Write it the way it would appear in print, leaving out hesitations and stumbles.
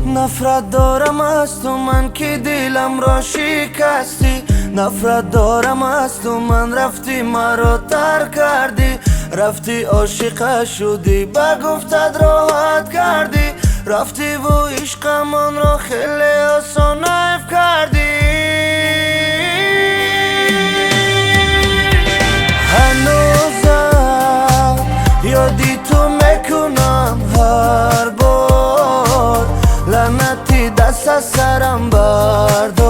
نفرت دارم از تو من که دلم را شکستی، نفرت دارم از تو من رفتی مرا ترک کردی، رفتی عاشق شدی با گفتت راحت کردی، رفتی و عشقمان را خیلی آسان حیف کردی. هنوزم یادی تو میکنم هر بار، لعنتی دست از سرم بردار.